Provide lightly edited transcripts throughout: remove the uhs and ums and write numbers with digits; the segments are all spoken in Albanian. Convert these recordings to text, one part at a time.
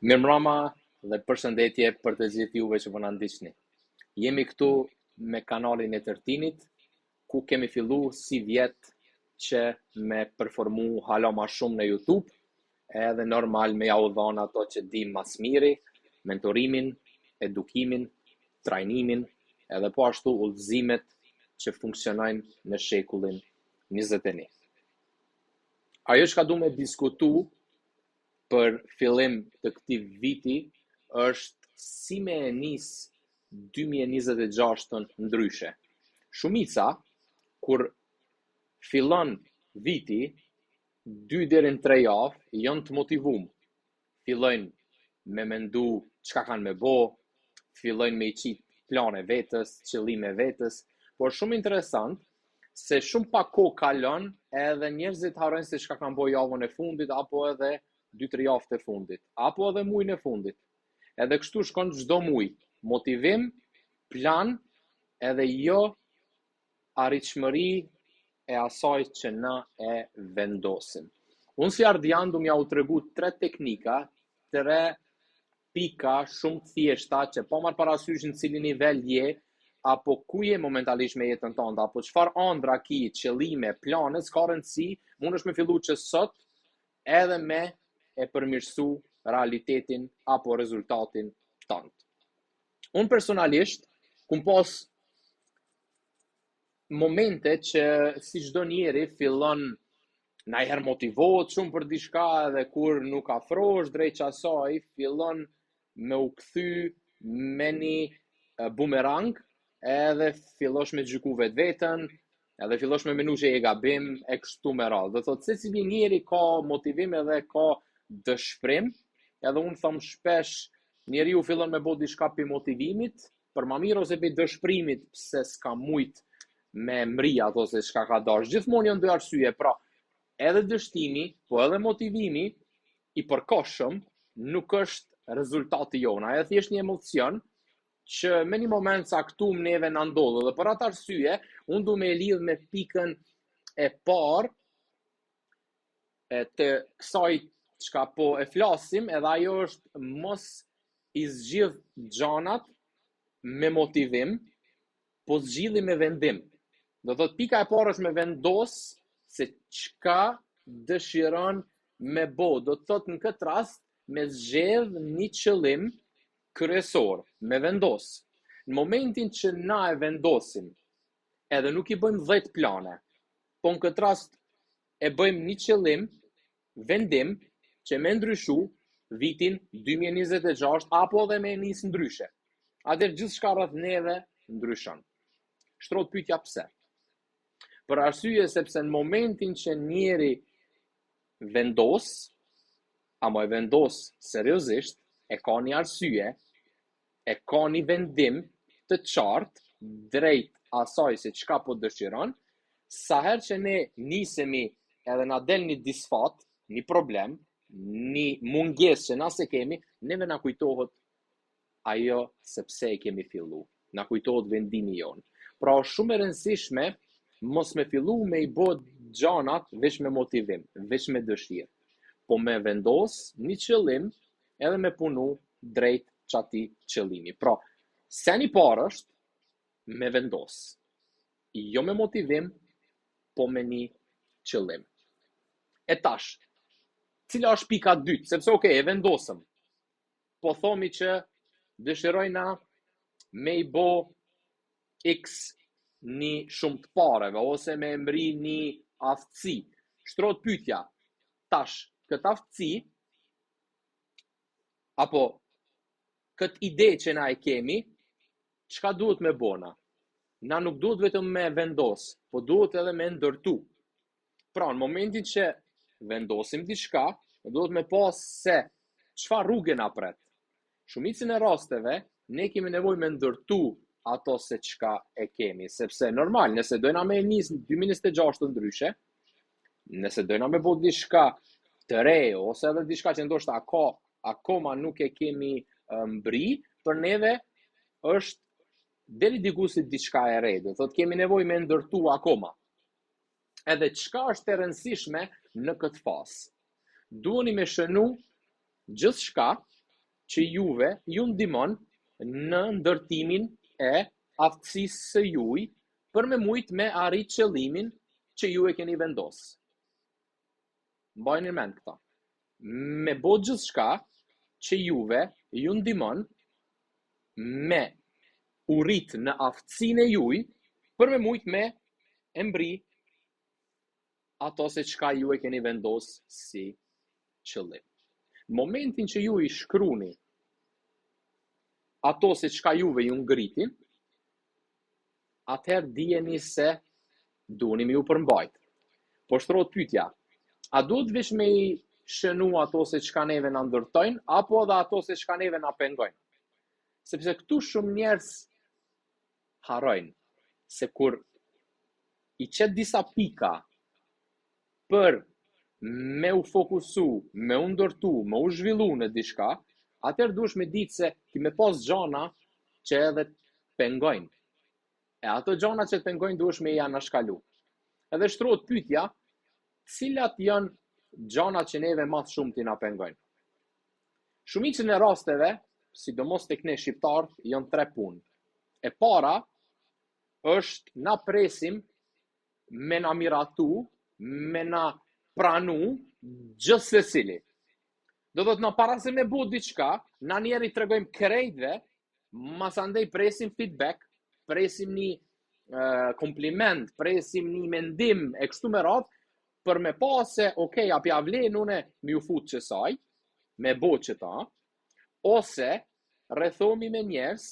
Mirëmbrëma dhe përshëndetje për të gjithë juve që po na ndiqni. Jemi këtu me kanalin e Tërtinit, ku kemi fillu si vjet që me performu hala ma shumë në YouTube, edhe normal me ja u dhon ato që dim mas miri, mentorimin, edukimin, trajnimin, edhe po ashtu udhëzimet që funksionojnë në shekullin 21. Ajo që ka du me diskutu për fillim të këtij viti është si me e nis 2026 ndryshe. Shumica, kur fillon viti, 2 deri në 3 javë, janë të motivuar. Fillojnë me mendu çka kanë me bo, fillojnë me i qit plane vetës, qëllime vetës, por shumë interesant se shumë pak kohë kalon edhe njerëzit harrojnë se çka kanë bo javën e fundit apo edhe 2-3 javët e fundit, apo edhe muajin e fundit. Edhe kështu shkon çdo muaj. Motivim, plan, edhe jo arritshmëri e asaj që na e vendosim. Unë si ardian du m'ja u tregu 3 teknika, 3 pika shumë të thjeshta që po marr parasysh në cili nivel je, apo ku je momentalisht me jetën tënde, apo çfarë ëndra ki, qëllime, plane, s'ka rëndësi, mundesh me fillu që sot edhe me e përmirësu realitetin apo rezultatin tënd. Unë personalisht kum pas momente që si çdo njeri fillon najher motivohet shumë për diçka edhe kur nuk afrohesh drejt asaj, fillon me u kthy me një bumerang, edhe fillosh me gjyku vetveten, edhe fillosh me menu që e gabim e kështu me radhë. Do thotë secili njeri ka motivim edhe ka dëshpërim, edhe unë thom shpesh njeriu fillon me bë diçka për motivimit, për ma mirë ose për dëshpërimit pse s'ka mujt me mri ato se çka ka dash. Gjithmonë janë dy arsye, pra edhe dështimi, po edhe motivimi i përkohshëm nuk është rezultati jon, ai është thjesht një emocion që me një moment caktuar neve na ndodh. Dhe për atë arsye, unë du me lidh me pikën e parë të kësaj çka po e flasim, edhe ajo është mos i zgjidh gjanat me motivim, po zgjidhi me vendim. Do thot pika e parë është me vendos se çka dëshiron me bo. Do thot në këtë rast me zgjedh një qëllim kryesor, me vendos. Në momentin që na e vendosim, edhe nuk i bëjmë 10 plane, po në këtë rast e bëjmë një qëllim, vendim, që me ndryshu vitin 2026, apo dhe me nis ndryshe. Atëherë gjithçka rreth neve ndryshon. Shtrohet pyetja pse? Për arsye sepse në momentin që njeri vendos, ama e vendos seriozisht, e ka një arsye, e ka një vendim të qartë drejt asaj se çka po dëshiron, sa herë që ne nisemi edhe na del një disfat, një problem, një mungesë që na se kemi, neve na kujtohet ajo sepse e kemi fillu. Na kujtohet vendimi jon. Pra është shumë e rëndësishme mos me fillu me i bë gjanat veç me motivim, veç me dëshirë, po me vendos një qëllim edhe me punu drejt çati qëllimi. Pra, seni parë është me vendos, jo me motivim, po me një qëllim. E tash, cila është pika dytë, sepse okay, e vendosëm, po thomi që dëshirojna me i bo x një shumë të pareve, ose me mri një aftësi. Shtrohet pyetja, tash, këtë aftësi, apo këtë ide që na e kemi, çka duhet me bona? Na nuk duhet vetëm me vendos, po duhet edhe me ndërtu. Pra, në momentin që vendosim diçka, duhet me pas se çfarë rrugë na pret. Shumicën e rasteve, ne kemi nevojë me ndërtu ato se çka e kemi, sepse normal, nëse dojna me nis 2026 ndryshe, nëse dojna me bëu diçka të re, ose edhe diçka që ndoshta akoma nuk e kemi mbri, për neve është deri dikusit diçka e re, do thotë kemi nevojë me ndërtu akoma. Edhe çka është e rëndësishme në këtë fazë? Duheni me shënu gjithçka që juve ju ndihmon në ndërtimin e aftësisë së juaj për me mujt me arrit qëllimin që ju e keni vendos. Mbajni mend këta. Me bo gjithçka që juve ju ndihmon me urrit në aftësinë e juaj për me mujt me e mbri ato se çka ju e keni vendos si qëllim. Në momentin që ju i shkruni ato se çka juve ju ngritin, atëherë dijeni se duni me ju përmbajt. Po shtrohet pyetja, a duhet veç me i shënu ato se çka neve na ndërtojnë, apo edhe ato se çka neve na pengojnë? Sepse këtu shumë njerëz harrojnë se kur i qet disa pika për me u fokusu, me u ndërtu, me u zhvillu në diçka, atëherë duhesh me ditë se ti me pas gjana që edhe pengojnë. E ato gjana që të pengojnë duhesh me i anashkalu. Edhe shtrohet pyetja, cilat janë gjana që neve më shumë ti na pengojnë? Shumicën e rasteve, sidomos tek ne shqiptar, janë 3 punë. E para është na presim me na miratu, me na pranu gjithsecili. Do thot na para se me bu diçka, na njeri tregojmë krejtve, masandej presim feedback, presim një kompliment, presim një mendim e kështu me radhë, për me pa se, okay, apo ja vlen une me u fut qësaj, me bo që ta, ose rrethomi me njerëz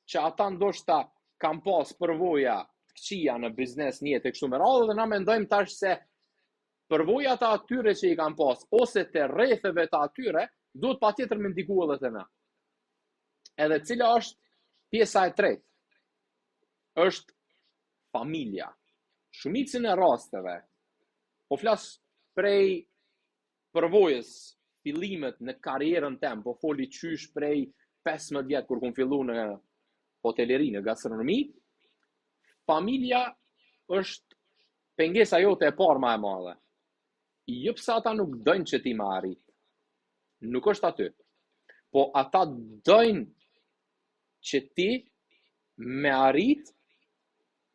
që ata ndoshta kam pas përvoja të këqija në biznes, një e kështu me radhë, dhe na mendojmë tash se përvoja të atyre që i kam pas, ose të rretheve të atyre, duhet patjetër me ndiku edhe të na. Edhe cila është pjesa e tretë? Është familja. Shumicën e rasteve, po flas prej përvojës, fillimet në karrierën tem, po foli qysh prej 15 vjet kur kum fillu në hoteleri, në gastronomi, familja është pengesa jote e parë më e madhe. Jo pse ata nuk dojnë që ti më arrit. Nuk është aty. Po ata dojnë që ti me arrit,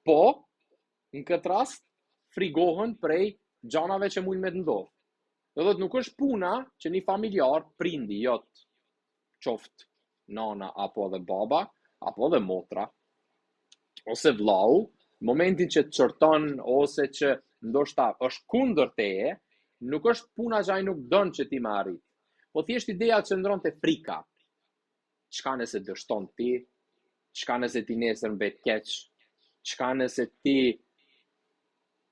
po në këtë rast frigohen prej gjanave që mund me të ndodhë. Do thot nuk është puna që një familjar, prindi, jot qoftë nana apo edhe baba, apo edhe motra, ose vllau, momentin që të çorton ose që ndoshta është kundër teje, nuk është puna që ai nuk don që ti më arrit. Po thjesht ideja që ndron te frika. Çka nëse dështon ti? Çka nëse ti nesër mbet keq? Çka nëse ti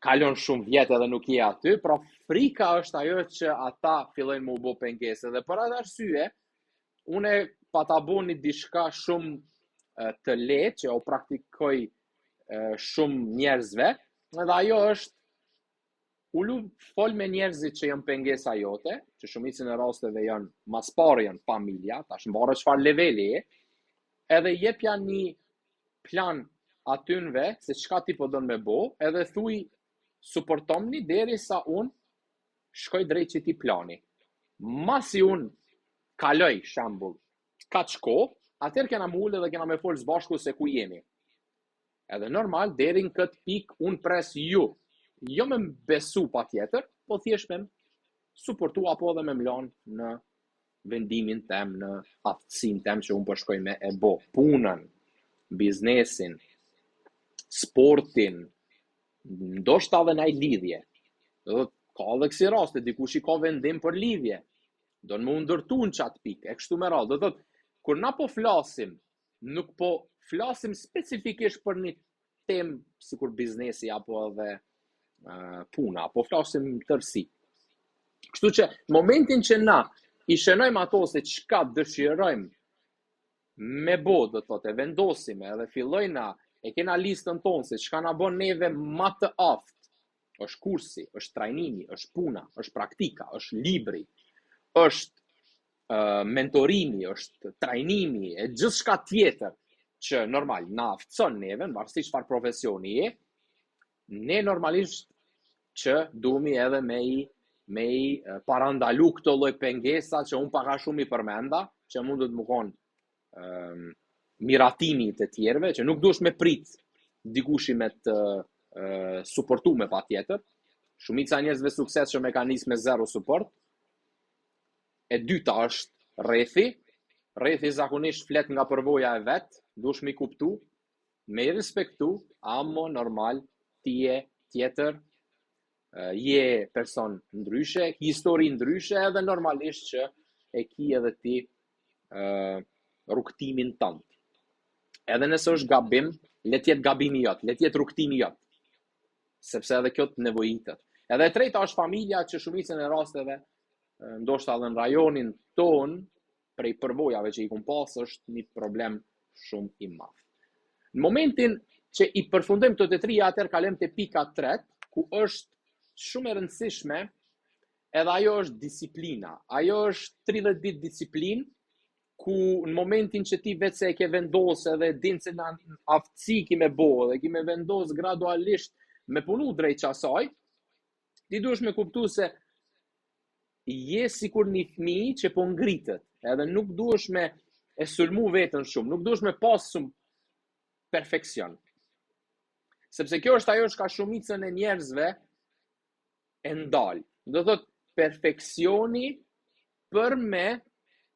kalon shumë vjetë edhe nuk je aty? Pra frika është ajo që ata fillojnë më u bë pengesë. Dhe për atë arsye, une pa ta bëni diçka shumë të lehtë që u praktikoj shumë njerëzve, edhe ajo është ulu fol me njerëzit që janë pengesa jote, që shumicën e rasteve janë mas pari janë familja, tash mbarë çfarë leveli e, edhe jepja një plan atynve se çka ti po don me bo, edhe thuj suportomni derisa unë shkoj drejt që ti plani. Masi unë kaloj shembull kaq kohë, atëherë kena më ulë dhe kena me fol së bashku se ku jemi. Edhe normal deri në këtë pikë unë pres ju. Jo me besu pa tjetër, po thjesht me suportu apo edhe me mlan në vendimin tem, në aftësin tem që unë përshkoj me e bo. Punën, biznesin, sportin, ndoshta edhe naj lidhje. Ka edhe kësi raste, dikush i ka vendim për lidhje. Do në më ndërtu në qatë pikë, e kështu me radhë. Do thot, kur na po flasim, nuk po flasim specifikisht për një temë sikur biznesi apo edhe puna, po flasim tërsi. Kështu që momentin që na i shënojmë ato se çka dëshirojmë me bo, do thotë, vendosim edhe fillojna, e kena listën tonë se çka na bën neve më të aftë. Është kursi, është trajnimi, është puna, është praktika, është libri, është mentorimi, është trajnimi, e gjithçka tjetër që normal na aftëson neve, në varësi çfarë profesioni je, ne normalisht që duhemi edhe me i me i parandalu këto lloj pengesa që unë paka shumë i përmenda, që mundet më konë miratimi të tjerve, që nuk duhesh me prit dikushi me të suportu me pa tjetër. Shumica njerëzve suksesshëm e kanë nisë me zero support. E dyta është rrethi. Rrethi zakonisht flet nga përvoja e vet, duhesh me kuptu, me i respektu, amo normal, ti je tjetër, je person ndryshe, ki histori ndryshe, edhe normalisht që e ki edhe ti rrugtimin tënd. Edhe nëse është gabim, le të jetë gabimi jot, le të jetë rrugtimi jot. Sepse edhe kjo të nevojitet. Edhe e treta është familja, që shumicën e rasteve, ndoshta edhe në rajonin ton, prej përvojave që i kum pas, është një problem shumë i madh. Në momentin që i përfundojmë këto të trija, atëherë kalojmë te pika 3, ku është shumë e rëndësishme, edhe ajo është disiplina. Ajo është 30 ditë disiplinë, ku në momentin që ti vetë se e ke vendosë edhe din se në aftësi ki me bo, dhe ki me vendosë gradualisht me punu drejt qasaj, ti duhesh me kuptu se je sikur një fëmijë që po ngritet, edhe nuk duhesh me e sulmu vetën shumë, nuk duhesh me pas shumë perfekcion. Sepse kjo është ajo që ka shumicën e njerëzve e ndalë. Do thot perfekcioni për me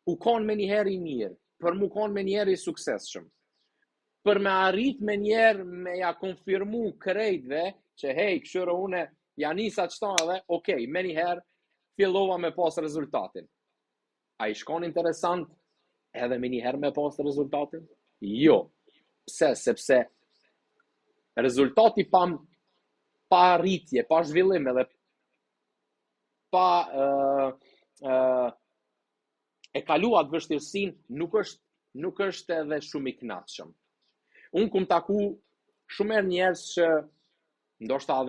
u konë me njëherë i mirë, për mu konë me njëherë i suksesshëm, për me arrit me njëherë me ja konfirmu krejtve që hej, këshyre une ja nisa qëta edhe, okej, me njëherë fillova me pas rezultatin. A i shkon interesant edhe me njëherë me pas rezultatin? Jo. Pse? Sepse rezultati pa arritje, pa zhvillim edhe pa e kaluat vështirësin, nuk është edhe shumë i kënaqshëm. Unë kum taku shumë njerëz që ndoshta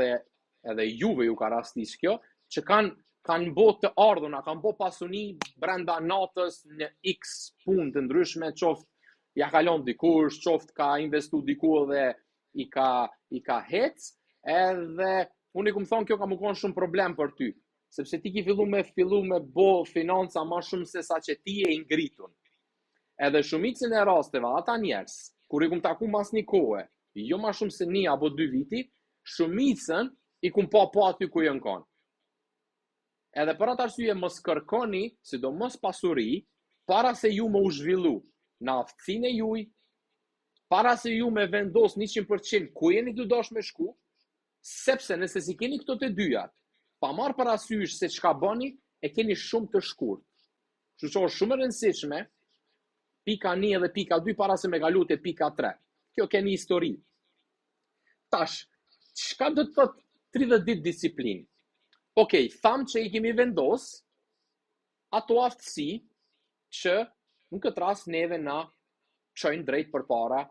edhe juve ju ka rastis kjo, që kanë bo të ardhuna, kanë bo pasuni brenda natës në X punë të ndryshme, qoftë ja kalon dikush, qoftë ka investu diku dhe i ka hec, edhe unë i kum thonë kjo ka më konë shumë problem për ty. Sepse ti ki fillu me bo financa ma shumë se sa që ti e ingritun. Edhe shumicën e rasteve, ata njerës, kur i kum taku mas një kohë, jo ma shumë se 1 apo 2 viti, shumicën i kum po aty ku jën konë. Edhe për atë arsye mos kërkoni, sidomos pasuri, para se ju më u zhvillu në aftësinë e juj, para se ju me vendos 100% ku jeni të dosh me shku, sepse nëse si keni këto të dyjat, pa marrë parasysh se çka bëni, e keni shumë të shkurt. Kështu që është shumë e rëndësishme, pika 1 edhe pika 2 para se me kalu te pika 3. Kjo keni histori. Tash, çka do të thotë 30 ditë disiplinë? Okej, thamë që i kemi vendos ato aftësi që në këtë rast neve na çojnë drejt përpara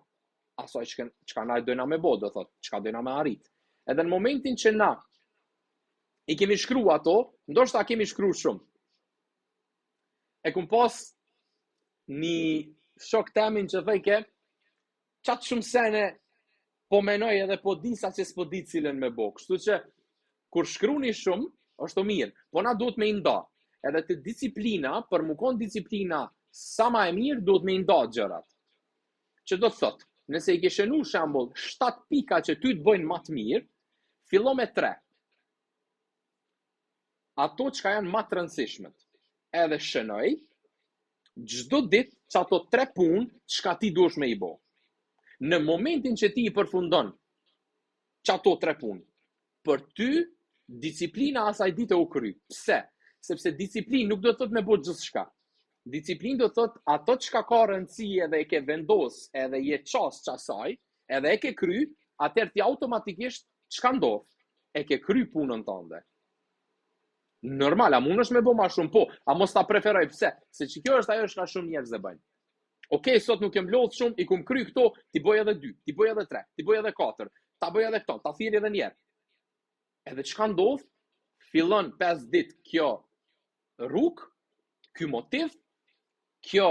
asaj çka na dojna me bo, do thotë, çka dojna me arrit. Edhe në momentin që na i kemi shkru ato, ndoshta kemi shkru shumë. E kum pas një shok temin që thejke, qatë shumë sene po menoj edhe po di sa që s'po di cilën me bo. Kështu që, kur shkruni shumë, është të mirë, po na duhet me nda. Edhe të disiplina, për më konë disiplina sa ma e mirë, duhet me nda gjërat. Që do të thotë, nëse i ke shënu shambull 7 pika që ty të bojnë ma të mirë, fillo me 3. Ato që ka janë ma të rëndësishmet. Edhe shënoj, çdo ditë që ato 3 punë që ka ti duhesh me i bo. Në momentin që ti i përfundon që ato 3 punë, për ty, disiplina asaj dite u kry. Pse? Sepse disiplinë nuk do të thot me bo gjithçka. Disiplinë do të thot ato që ka rëndësi edhe e ke vendos, edhe je qas qasaj, edhe e ke kry, atëherë ti automatikisht çka ndodh? E ke kry punën tënde. Normal, a mund është me bo ma shumë, po, a mos ta preferoj, pse? Se që kjo është ajo që ka shumë njerëz e bëjnë. Okej, sot nuk jem lodh shumë, i kum kry këto, ti boj edhe 2, ti boj edhe 3, ti boj edhe 4, ta boj edhe këto, ta thirr edhe njerë. Edhe çka ndodh? Fillon 5 ditë kjo rrugë, ky motiv, kjo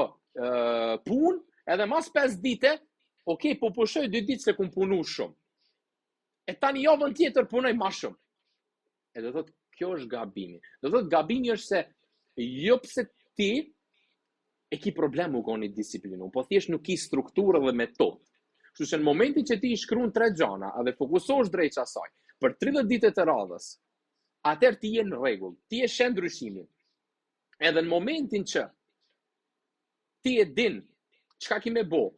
punë, edhe mas 5 dite, okej, po pushoj 2 ditë se kum punu shumë. E tani javën tjetër punoj ma shumë. E do thot, Kjo është gabimi. Do thotë gabimi është se jo pse ti e ki problem u koni disiplinu, po thjesht nuk ki strukturë dhe metodë. Kështu që në momentin që ti i shkruan 3 gjana, edhe fokusohesh drejt asaj, për 30 ditë të radhës, atëherë ti je në rregull, ti e sheh ndryshimin. Edhe në momentin që ti e din çka ki me bo,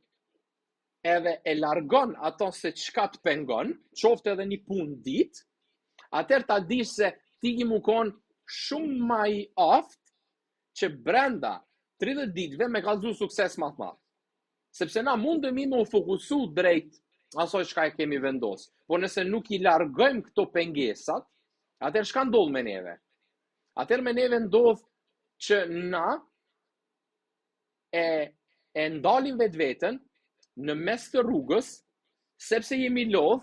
edhe e largon ato se çka të pengon, qoftë edhe një punë ditë, atëherë ta dish se ti ki mu kon shumë më i aftë që brenda 30 ditëve me kallëzu sukses më të madh. Sepse na mundemi me u fokusu drejt asoj çka e kemi vendos. Po nëse nuk i largojmë këto pengesat, atëherë çka ndodh me neve? Atëherë me neve ndodh që na e ndalim vetveten në mes të rrugës, sepse jemi lodh,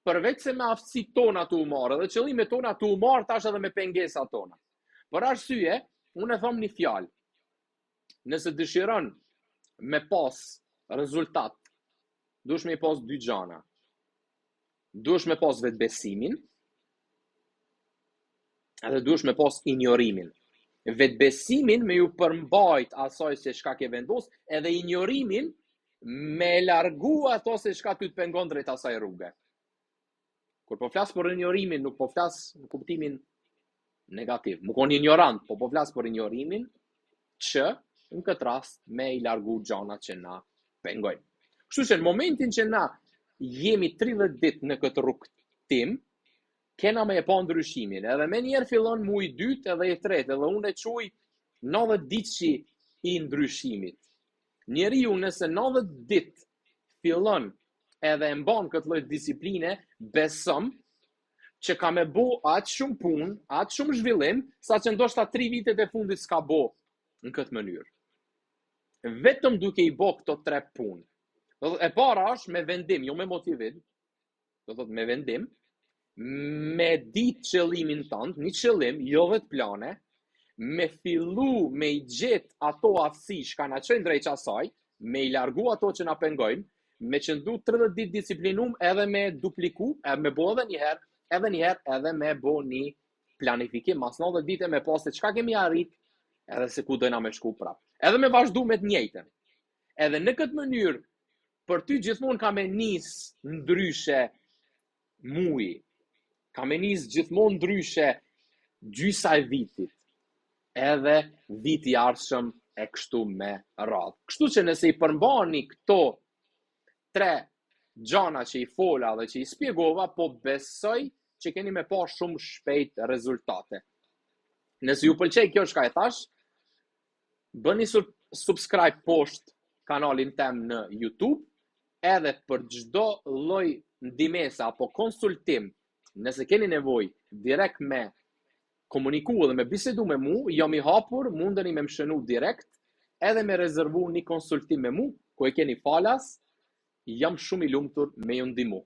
përveç se me aftësitë tona të u marrë, dhe qëllimet tona të u marrë tash edhe me pengesat tona. Për arsye, unë e them një fjalë. Nëse dëshiron me pas rezultat, duhesh me pas 2 gjana. Duhesh me pas vetbesimin, edhe duhesh me pas injorimin. Vetbesimin me ju përmbajt asaj se çka ke vendos, edhe injorimin me largu ato se çka ty të pengon drejt asaj rruge. Kur po flas për injorimin, nuk po flas në kuptimin negativ. Më kon ignorant, po flas për injorimin që në këtë rast me i largu gjanat që na pengojnë. Kështu që në momentin që na jemi 30 ditë në këtë rrugtim, kena me e pa ndryshimin. Edhe me njerë fillon muaj i dytë edhe i tretë, edhe unë e quj 90 ditë i ndryshimit. Njeriu nëse 90 ditë fillon edhe e mban këtë lloj disipline, besom që ka me bo atë shumë punë, atë shumë zhvillim, sa që ndoshta 3 vitet e fundit s'ka bo në këtë mënyrë. Vetëm duke i bo këto 3 punë. E para është me vendim, jo me motivim, do thotë me vendim, me ditë qëllimin tënd, një qëllim, jo vetë plane, me fillu me i gjetë ato aftësi që na çojnë drejt asaj, me i largu ato që na pengojnë, me qëndu 30 ditë disiplinum edhe me dupliku, me bo edhe njëherë, edhe me bo një planifikim, mas 90 ditë me pas se çka kemi arrit, edhe se ku dojna me shku prap. Edhe me vazhdu me të njëjtën. Edhe në këtë mënyrë, për ty gjithmonë ka me nis ndryshe muji, ka me nis gjithmonë ndryshe gjysa e vitit, edhe viti ardhshëm e kështu me radhë. Kështu që nëse i përmbani këto 3 gjana që i fola dhe që i spjegova, po besoj që keni me pa shumë shpejt rezultate. Nëse ju pëlqej kjo çka e thash, bëni subscribe poshtë kanalin tem në YouTube, edhe për çdo lloj ndihmese apo konsultim, nëse keni nevojë direkt me komuniku dhe me bisedu me mu, jam i hapur, mundeni me më shënu direkt, edhe me rezervu një konsultim me mu, ku e keni falas, jam shumë i lumtur me ju ndihmu.